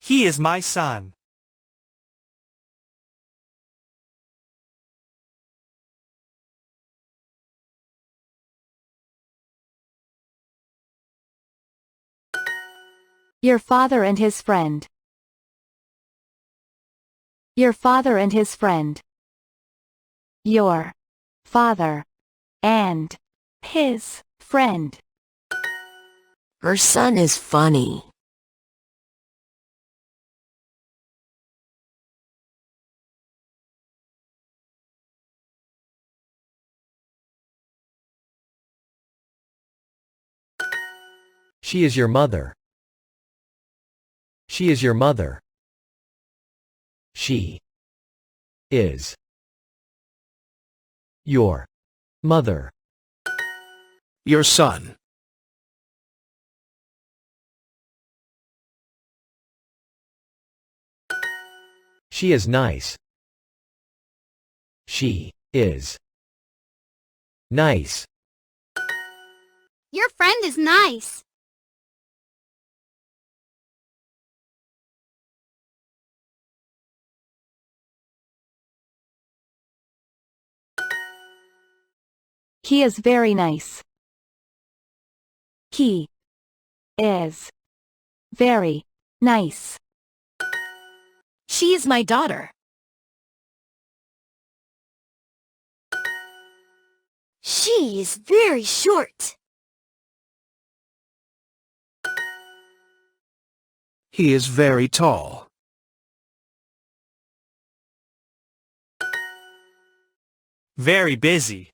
He is my son. Your father and his friend. Your father and his friend. Your father and his friend. Her son is funny. She is your mother. She is your mother. She is your mother. Your son. She is nice. She is nice. Your friend is nice. He is very nice. He is very nice. She is my daughter. She is very short. He is very tall. Very busy.